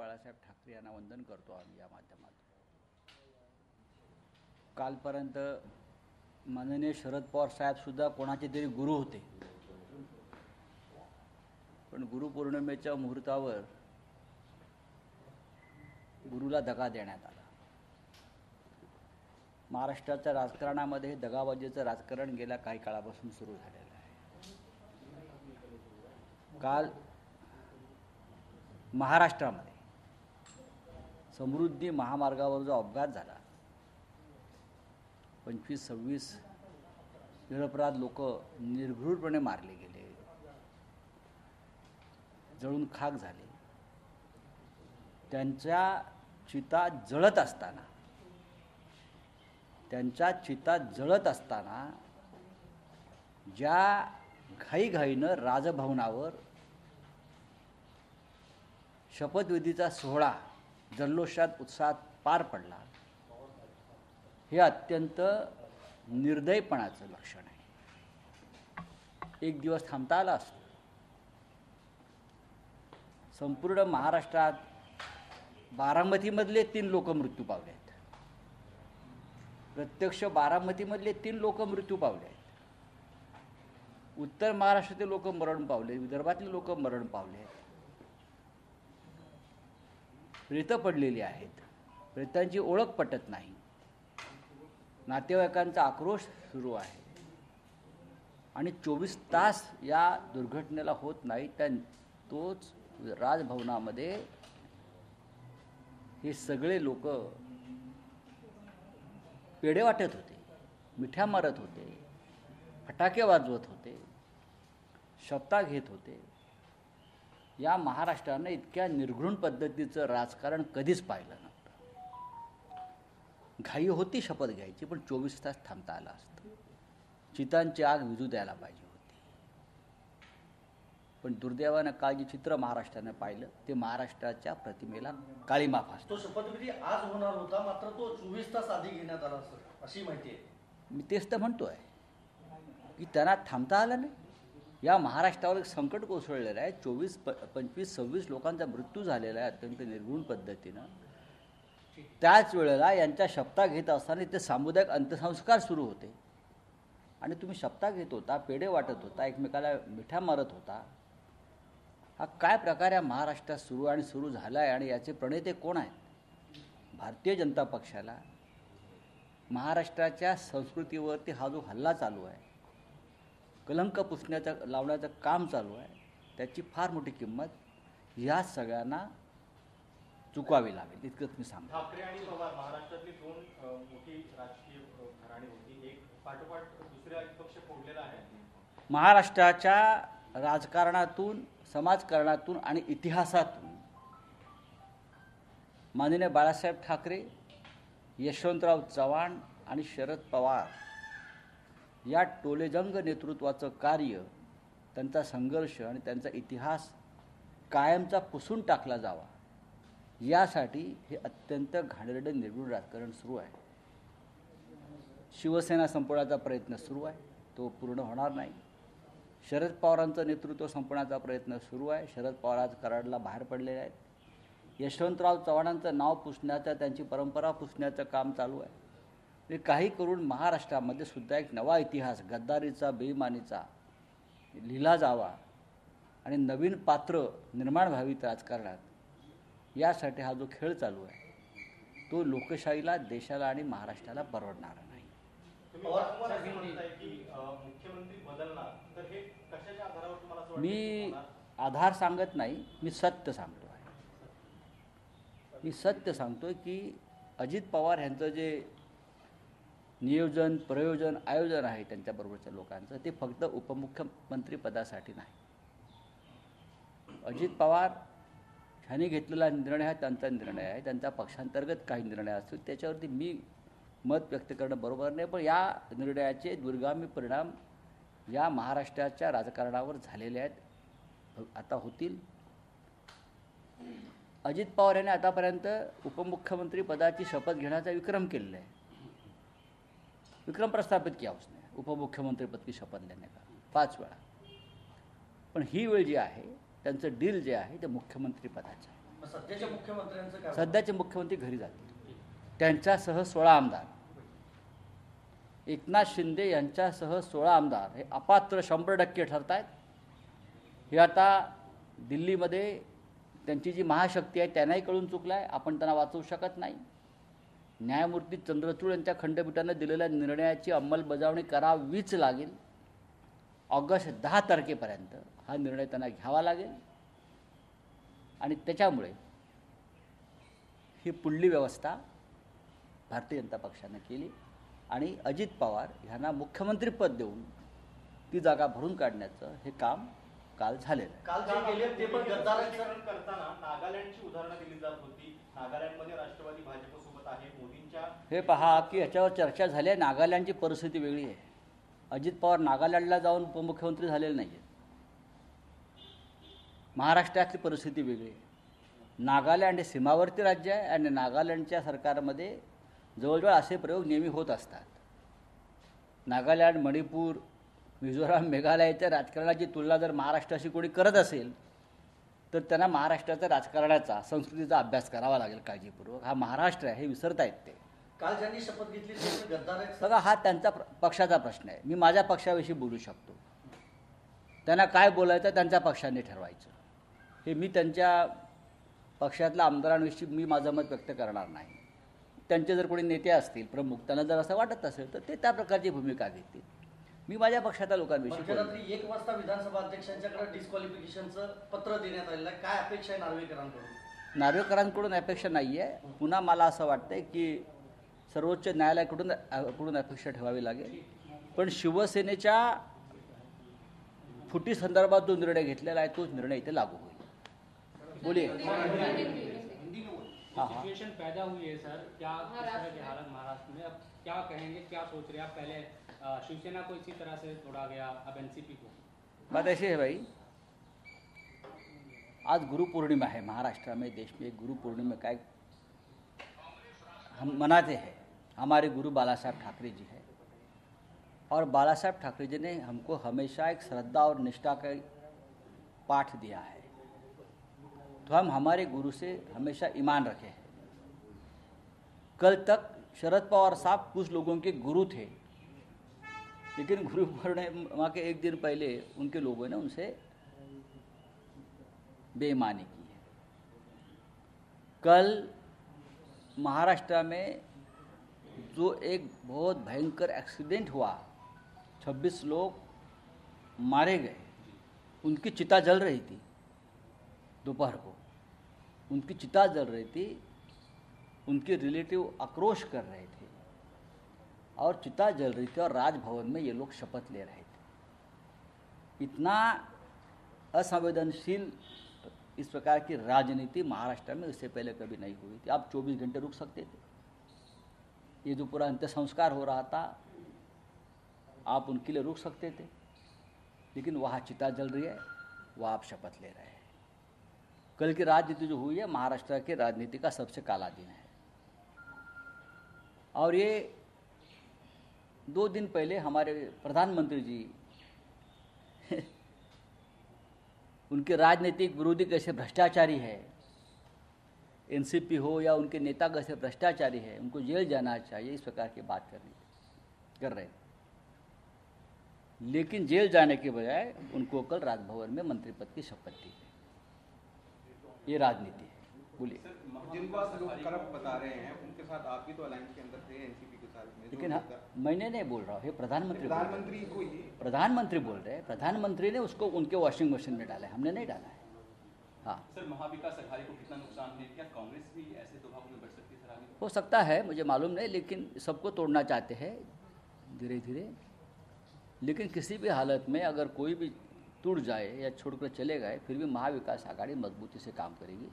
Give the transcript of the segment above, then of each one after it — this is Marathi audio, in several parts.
बाळासाहेब ठाकरे यांना वंदन करतो आम्ही या माध्यमातून. कालपर्यंत माननीय शरद पवार साहेबसुद्धा कोणाचे तरी गुरु होते, पण गुरुपौर्णिमेच्या मुहूर्तावर गुरुला दगा देण्यात आला. महाराष्ट्राच्या राजकारणामध्ये दगाबाजीचं राजकारण गेल्या काही काळापासून सुरू झालेलं आहे. काल महाराष्ट्रामध्ये समृद्धी महामार्गावर जो अपघात झाला, 25-26 निरपराध लोक निर्घृणपणे मारले गेले, जळून खाक झाले. त्यांच्या चिता जळत असताना ज्या घाईघाईनं राजभवनावर शपथविधीचा सोहळा जल्लोषात उत्साहात पार पडला, हे अत्यंत निर्दयपणाचं लक्षण आहे. एक दिवस थांबता आला असतो. संपूर्ण महाराष्ट्रात बारामतीमधले 3 लोक मृत्यू पावले आहेत. प्रत्यक्ष बारामतीमधले 3 लोक मृत्यू पावले आहेत. उत्तर महाराष्ट्रातील लोक मरण पावले, विदर्भातले लोक मरण पावले आहेत. प्रेतं पडलेली आहेत, प्रेतांची ओळख पटत नाही. नातेवाईकांचा आक्रोश सुरू आहे आणि 24 तास या दुर्घटनेला होत नाही. तोच राजभवनामध्ये हे सगळे लोक पेढे वाटत होते, मिठ्या मारत होते, फटाके वाजवत होते, शपथा घेत होते. या महाराष्ट्रानं इतक्या निर्घृण पद्धतीचं राजकारण कधीच पाहिलं नव्हतं. घाई होती शपथ घ्यायची, पण 24 तास थांबता आलं असतं. चितांची आग विझू द्यायला पाहिजे होती. पण दुर्दैवानं काल जे चित्र महाराष्ट्रानं पाहिलं ते महाराष्ट्राच्या प्रतिमेला काळीमा फासतो. तो शपथविधी आज होणार होता, मात्र तो 24 तास आधी घेण्यात आला अशी माहिती आहे. मी तेच तर म्हणतोय की त्यांना थांबता आलं नाही. या महाराष्ट्रावर एक संकट कोसळलेलं आहे. 25-26 लोकांचा मृत्यू झालेला आहे अत्यंत निर्घृण पद्धतीनं. त्याच वेळेला यांच्या शपथा घेत असताना ते सामुदायिक अंत्यसंस्कार सुरू होते आणि तुम्ही शपथा घेत होता, पेढे वाटत होता, एकमेकाला मिठ्या मारत होता. हा काय प्रकार या महाराष्ट्रात सुरू झाला आहे आणि याचे प्रणेते कोण आहेत? भारतीय जनता पक्षाला महाराष्ट्राच्या संस्कृतीवरती हा जो हल्ला चालू आहे, कलंक लावण्याचं काम चालू आहे, त्याची फार मोठी किंमत या सगळ्यांना चुकवावी लागेल, इतकंच मी सांगतो. ठाकरे आणि पवार महाराष्ट्रातली 2 मोठी राजकीय घराणी होती. एक पाठोपाठ दुसऱ्या पक्ष फोडलेला आहे. महाराष्ट्राच्या राजकारणातून, समाजकारणातून आणि इतिहासातून माननीय बाळासाहेब ठाकरे, यशवंतराव चव्हाण आणि शरद पवार या टोलेजंग नेतृत्वाचं कार्य, त्यांचा संघर्ष आणि त्यांचा इतिहास कायमचा पुसून टाकला जावा यासाठी हे अत्यंत घाणेरडं निर्घृण राजकारण सुरू आहे. शिवसेना संपवण्याचा प्रयत्न सुरू आहे, तो पूर्ण होणार नाही. शरद पवारांचं नेतृत्व संपवण्याचा प्रयत्न सुरू आहे. शरद पवार आज कराडला बाहेर पडलेले आहेत. यशवंतराव चव्हाणांचं नाव पुसण्याचं, त्यांची परंपरा पुसण्याचं काम चालू आहे. हे काही करून महाराष्ट्रामध्ये सुद्धा एक नवा इतिहास गद्दारीचा, बेईमानीचा लिहिला जावा आणि नवीन पात्र निर्माण व्हावीत राजकारणात, यासाठी हा जो खेळ चालू आहे तो लोकशाहीला, देशाला आणि महाराष्ट्राला परवडणारा नाही. मी आधार सांगत नाही, मी सत्य सांगतो आहे. मी सत्य सांगतोय की अजित पवार यांचं जे नियोजन, प्रयोजन, आयोजन आहे त्यांच्याबरोबरच्या लोकांचं, ते फक्त उपमुख्यमंत्री पदासाठी नाही. अजित पवार ह्यांनी घेतलेला निर्णय हा त्यांचा निर्णय आहे. त्यांचा पक्षांतर्गत काही निर्णय असतील त्याच्यावरती मी मत व्यक्त करणं बरोबर नाही, पण या निर्णयाचे दूरगामी परिणाम या महाराष्ट्राच्या राजकारणावर झालेले आहेत, आता होतील. अजित पवार यांनी आतापर्यंत उपमुख्यमंत्री पदाची शपथ घेण्याचा विक्रम केलेला आहे. विक्रम प्रस्थापित किया उसने उपमुख्यमंत्री पद की शपथ लेने का 5 वेळा. पण ही वेळ जी आहे, त्यांचं डील जे आहे ते मुख्यमंत्री पदाचं आहे. मग सध्याच्या मुख्यमंत्र्यांचं काय? सध्याचे मुख्यमंत्री घरी जातील, त्यांच्यासह 16 आमदार, एकनाथ शिंदे यांच्यासह 16 आमदार हे अपात्र 100% ठरत आहेत. हे आता दिल्लीमध्ये त्यांची जी महाशक्ती आहे त्यांनाही कळून चुकलं आहे. आपण त्यांना वाचवू शकत नाही. न्यायमूर्ती चंद्रचूड यांच्या खंडपीठानं दिलेल्या निर्णयाची अंमलबजावणी करावीच लागेल. ऑगस्ट 10 तारखेपर्यंत हा निर्णय त्यांना घ्यावा लागेल. आणि त्याच्यामुळे ही पुढली व्यवस्था भारतीय जनता पक्षानं केली आणि अजित पवार यांना मुख्यमंत्रीपद देऊन ती जागा भरून काढण्याचं हे काम काल झालेलं आहे. काल जे केले ते पण गद्दार करताना नागालँडची उदाहरणं दिली जात होती. नागालँडमध्ये राष्ट्रवादी भाजपसोबत आहे. मोदींच्या हे पहा की याच्यावर चर्चा झाली आहे. नागालँडची परिस्थिती वेगळी आहे. अजित पवार नागालँडला जाऊन उपमुख्यमंत्री झालेले नाही आहेत. महाराष्ट्रातली परिस्थिती वेगळी आहे. नागालँड हे सीमावर्ती राज्य आहे आणि नागालँडच्या सरकारमध्ये जवळजवळ असे प्रयोग नेहमी होत असतात. नागालँड, मणिपूर, मिझोराम, मेघालयाच्या राजकारणाची तुलना जर महाराष्ट्राशी कोणी करत असेल तर त्यांना महाराष्ट्राच्या राजकारणाचा, संस्कृतीचा अभ्यास करावा लागेल काळजीपूर्वक. हा महाराष्ट्र आहे हे विसरतायत ते. काल ज्यांनी शपथ घेतली ते पण गद्दार आहेत सर. बघा, हा त्यांचा पक्षाचा प्रश्न आहे. मी माझ्या पक्षाविषयी बोलू शकतो. त्यांना काय बोलायचं त्यांच्या पक्षाने ठरवायचं. हे मी त्यांच्या पक्षातल्या आमदारांविषयी मी माझं मत व्यक्त करणार नाही. त्यांचे जर कोणी नेते असतील प्रमुख, त्यांना जर असं वाटत असेल तर ते त्या प्रकारची भूमिका घेतील. मी माझ्या पक्षातल्या लोकांविषयी बोलतो. मध्यरात्री 1 वाजता विधानसभा अध्यक्षांच्याकडे डिस्क्वालिफिकेशनचं पत्र देण्यात आलेलं आहे. काय अपेक्षा आहे नार्वेकरांकडून? नार्वेकरांकडून अपेक्षा नाही आहे. पुन्हा मला असं वाटतंय की सर्वोच्च न्यायालयाकडून अपेक्षा ठेवावी लागेल. पण शिवसेनेच्या फुटी संदर्भात जो निर्णय घेतलेला आहे तोच निर्णय इथे लागू होईल. बोलिए. हाँ हाँ, सिचुएशन पैदा हुई है सर, क्या इस तरह की हालत महाराष्ट्र में, अब क्या कहेंगे, क्या सोच रहे हैं आप? पहले शिवसेना को इसी तरह से तोड़ा गया, अब एनसीपी को. बात ऐसी है भाई, आज गुरु पूर्णिमा है महाराष्ट्र में, देश में. गुरु पूर्णिमा का हम मनाते हैं. हमारे गुरु बाला साहब ठाकरे जी हैं और बाला साहब ठाकरे जी ने हमको हमेशा एक श्रद्धा और निष्ठा का पाठ दिया है. तो हम हमारे गुरु से हमेशा ईमान रखे हैं. कल तक शरद पवार साहब कुछ लोगों के गुरु थे, लेकिन गुरु पूर्णिमा के एक दिन पहले उनके लोगों ने उनसे बेईमानी की है. कल महाराष्ट्र में जो एक बहुत भयंकर एक्सीडेंट हुआ, 26 लोग मारे गए, उनकी चिता जल रही थी. दोपहर को उनकी चिता जल रही थी. उनके रिलेटिव आक्रोश कर रहे थे और चिता जल रही थी और राजभवन में ये लोग शपथ ले रहे थे. इतना असंवेदनशील इस प्रकार की राजनीति महाराष्ट्र में इससे पहले कभी नहीं हुई थी. आप 24 घंटे रुक सकते थे. ये जो पूरा अंत्य संस्कार हो रहा था आप उनके लिए रुक सकते थे, लेकिन वहाँ चिता जल रही है, वहाँ आप शपथ ले रहे हैं. कल की राजनीति जो हुई है महाराष्ट्र के राजनीति का सबसे काला दिन है. और ये 2 दिन पहले हमारे प्रधानमंत्री जी उनके राजनीतिक विरोधी कैसे भ्रष्टाचारी है, एनसीपी हो या उनके नेता कैसे भ्रष्टाचारी है, उनको जेल जाना चाहिए, इस प्रकार की बात कर रहे हैं. लेकिन जेल जाने के बजाय उनको कल राजभवन में मंत्री पद की शपथ दी. ये राजनीति है. बोलिए. जिनको आप लोग करप्ट बता रहे हैं उनके साथ आप भी तो अलायंस के अंदर थे एनसीपी के साथ में. लेकिन मैंने नहीं बोल रहा हूँ, ये प्रधानमंत्री को ही प्रधानमंत्री बोल रहे हैं. प्रधानमंत्री ने उसको उनके वॉशिंग मशीन में डाला है, हमने नहीं डाला है. हाँ, सर महाविकास अघाड़ी को कितना नुकसान है? क्या कांग्रेस भी ऐसे दबाव में बढ़ सकती है? सर आगे हो सकता है, मुझे मालूम नहीं, लेकिन सबको तोड़ना चाहते हैं धीरे धीरे. लेकिन किसी भी हालत में अगर कोई भी टूट जाए या छोड़कर चले गए फिर भी महाविकास आघाड़ी मजबूती से काम करेगी.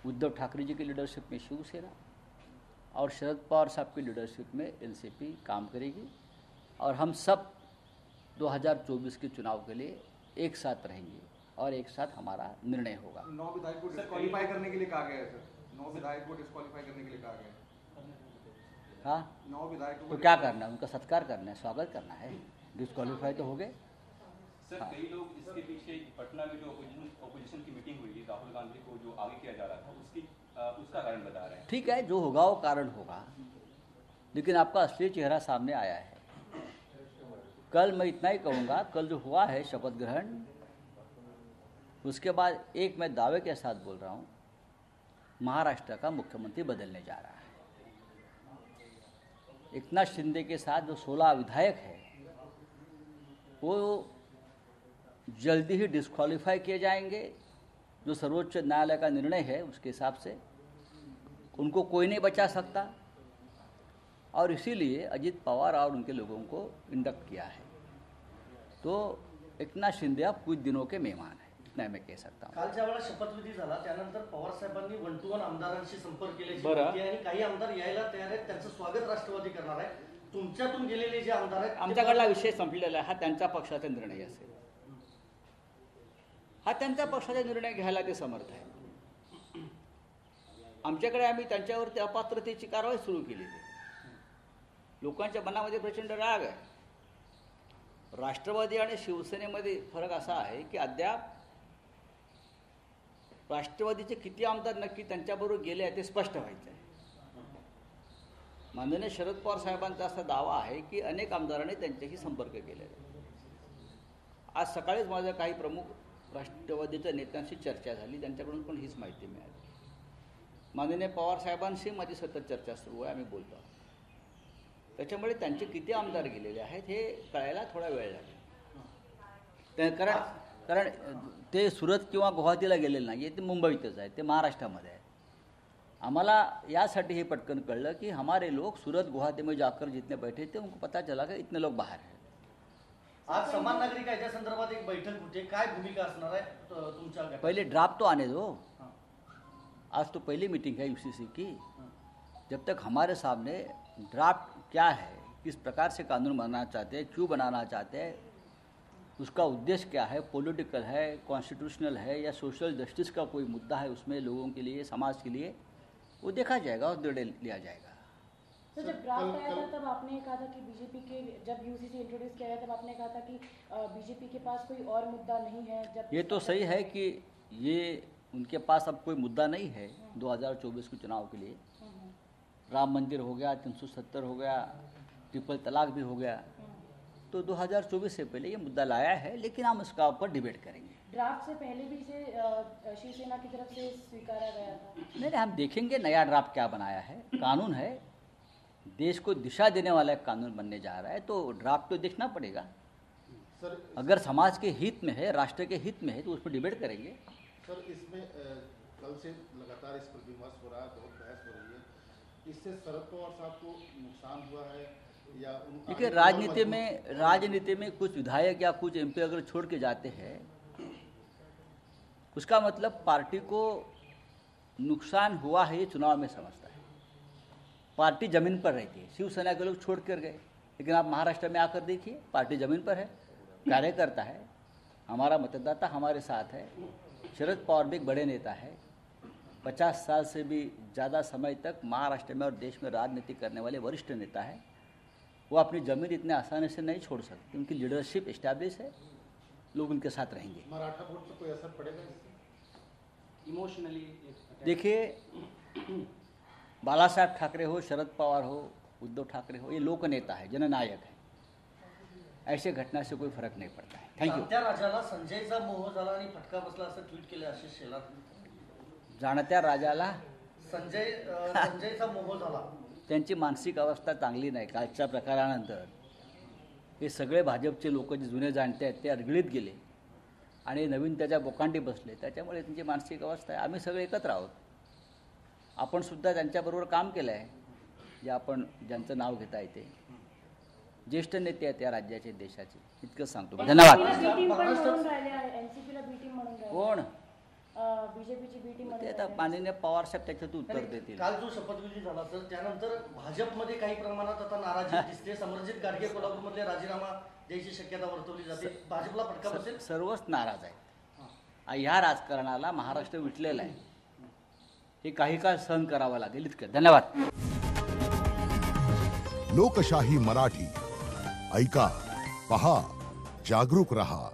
उद्धव ठाकरे जी की लीडरशिप में शिवसेना और शरद पवार साहब की लीडरशिप में एनसीपी काम करेगी और हम सब 2024 के चुनाव के लिए एक साथ रहेंगे और एक साथ हमारा निर्णय होगा. 9 विधायक को डिस्क्वालीफाई करने के लिए कहा गया है सर. 9 विधायक को डिस्क्वालीफाई करने के लिए कहा गया है. हाँ, 9 विधायकों तो क्या करना है? उनका सत्कार करना है, स्वागत करना है. डिस्क्वालीफाई तो हो गए. सर हाँ। कई लोग इसके पीछे पटना में जो ओपोजिशन की मीटिंग हुई राहुल गांधी को जो आगे किया जा रहा था उसका कारण बता रहे हैं। ठीक है, जो होगा वो कारण होगा, लेकिन आपका असली चेहरा सामने आया है। कल मैं इतना ही कहूँगा, कल जो हुआ है शपथ ग्रहण, उसके बाद एक मैं दावे के साथ बोल रहा हूँ, महाराष्ट्र का मुख्यमंत्री बदलने जा रहा है। एकनाथ शिंदे के साथ जो 16 विधायक है वो जल्दी ही डिस्क्वालीफाई किए जाएंगे। जो सर्वोच्च न्यायालय का निर्णय है उसके हिसाब से उनको कोई नहीं बचा सकता, और इसीलिए अजित पवार और उनके लोगों को इंडक्ट किया है। तो एकनाथ शिंदे अब कुछ दिनों के मेहमान है, इतना मैं कह सकता हूँ। काल ज्या वेळेला शपथविधी झाला त्यानंतर पवार साहेबांनी 1 to 1 आमदारांशी संपर्क केल्याची बरं. माहिती आहे आणि काही आमदार यायला तयार आहेत, त्यांचं स्वागत राष्ट्रवादी करणार आहे. तुमच्यातून गेलेले जे आमदार आहेत आमच्याकडला विषय संपलेला आहे, हा त्यांचा पक्षाचा निर्णय असेल, हा त्यांचा पक्षाचा निर्णय घ्यायला ते समर्थ आहे. आमच्याकडे आम्ही त्यांच्यावरती अपात्रतेची कारवाई सुरू केली. लोकांच्या मनामध्ये प्रचंड राग आहे. राष्ट्रवादी आणि शिवसेनेमध्ये फरक असा आहे की अद्याप राष्ट्रवादीचे किती आमदार नक्की त्यांच्याबरोबर गेले आहे ते स्पष्ट व्हायचं आहे. माननीय शरद पवार साहेबांचा असा दावा आहे की अनेक आमदारांनी त्यांच्याशी संपर्क केलेला आहे. आज सकाळीच माझ्या काही प्रमुख राष्ट्रवादीच्या नेत्यांशी चर्चा झाली, त्यांच्याकडून पण हीच माहिती मिळाली. माननीय पवार साहेबांशी माझी सतत चर्चा सुरू आहे, आम्ही बोलतो आहोत. त्याच्यामुळे त्यांचे किती आमदार गेलेले आहेत हे कळायला थोडा वेळ लागेल. कारण ते सुरत किंवा गुवाहाटीला गेलेले नाही, ते मुंबईतच आहे, ते महाराष्ट्रामध्ये आहे. आम्हाला यासाठी हे पटकन कळलं की हमारे लोग सूरत गुवाहाटी में जाकर जितने बैठे थे उनको पता चला कि इतने लोग बाहर हैं. आज समान नागरिक कायद्या संदर्भात एक बैठक होते, काय भूमिका असणार आहे तुमच्या गटाची? पहले ड्राफ्ट तो आने दो. आज तो पहली मीटिंग है यूसीसी की. जब तक हमारे सामने ड्राफ्ट क्या है, किस प्रकार से कानून बनाना चाहते हैं, क्यों बनाना चाहते हैं, उसका उद्देश्य क्या है, पॉलिटिकल है, कॉन्स्टिट्यूशनल है या सोशल जस्टिस का कोई मुद्दा है उसमें लोगों के लिए, समाज के लिए, वो देखा जाएगा और निर्णय लिया जाएगा. तो जब ड्राफ्ट आया था तब आपने कहा था कि बीजेपी के, जब यूसीसी इंट्रोड्यूस किया गया तब आपने कहा था कि बीजेपी के पास कोई और मुद्दा नहीं है. जब ये तो सही है कि ये उनके पास अब कोई मुद्दा नहीं है 2024 के चुनाव के लिए. राम मंदिर हो गया, 370 हो गया, ट्रिपल तलाक भी हो गया, तो 2024 से पहले ये मुद्दा लाया है, लेकिन हम इसका ऊपर डिबेट करेंगे. ड्राफ्ट से पहले भी इसे शिवसेना की तरफ से स्वीकारा गया था. नहीं, हम देखेंगे नया ड्राफ्ट क्या बनाया है. कानून है, देश को दिशा देने वाला एक कानून बनने जा रहा है, तो ड्राफ्ट तो देखना पड़ेगा. सर अगर समाज के हित में है, राष्ट्र के हित में है, तो उस पर डिबेट करेंगे. सर इसमें कल से लगातार इस पर विमर्श हो रहा है, बहुत बहस हो रही है. इससे शरद पवार साहब को नुकसान हुआ है या देखिए, राजनीति में कुछ विधायक या कुछ एमपी अगर छोड़ के जाते हैं, उसका मतलब पार्टी को नुकसान हुआ है, ये चुनाव में समझता है. पार्टी जमीन पर रहती है. शिवसेना के लोग छोड़ कर गए, लेकिन आप महाराष्ट्र में आकर देखिए, पार्टी जमीन पर है, कार्यकर्ता है, हमारा मतदाता हमारे साथ है. शरद पवार भी एक बड़े नेता है, 50 साल से भी ज़्यादा समय तक महाराष्ट्र में और देश में राजनीति करने वाले वरिष्ठ नेता है. वो अपनी ज़मीन इतने आसानी से नहीं छोड़ सकते. उनकी लीडरशिप इस्टेब्लिश है, लोग उनके साथ रहेंगे. मराठा वोट पर कोई असर पड़ेगा? इमोशनली देखिए, बाला साहब ठाकरे हो, शरद पवार हो, उद्धव ठाकरे हो, ये लोकनेता है, जननायक है. ऐसे घटना से कोई फर्क नहीं पड़ता है. Thank you. जाणत्या राजाला संजयचा मोह झाला आणि फटका बसला असं ट्विट केलं आशिष शेलार. जाणत्या राजाला संजयचा मोह झाला. त्यांची मानसिक अवस्था चांगली नाही. कालच्या प्रकारानंतर हे सगळे भाजपचे लोक जे जुने जाणते आहेत ते अडगळीत गेले आणि नवीन त्याच्या बोकांडी बसले. त्याच्यामुळे त्यांची मानसिक अवस्था आहे. आम्ही सगळे एकत्र आहोत. आपण सुद्धा त्यांच्याबरोबर काम केलं आहे, जे आपण ज्यांचं नाव घेता येते. ज्येष्ठ नेते आहेत या राज्याचे, देशाचे. इतकंच सांगतो. धन्यवाद. एनसीपीला बी टीम म्हणून कोण? बीजेपीची बी टीम ते आता माननीय पवार साहेब त्याच्यात उत्तर देतील. काल जो शपथविधी झाला तर त्यानंतर भाजपमध्ये काही प्रमाणात आता नाराजी दिसते. समरजित गाडगे कोल्हापूरमधले राजीनामा द्यायची शक्यता वर्तवली जाते. भाजपला फटका बसेल? सर्वच नाराज आहेत. ह्या राजकारणाला महाराष्ट्र विटलेला आहे. हे काही काळ सहन करावं लागेल. इतकं. धन्यवाद. लोकशाही मराठी ऐका, पहा, जागरूक रहा.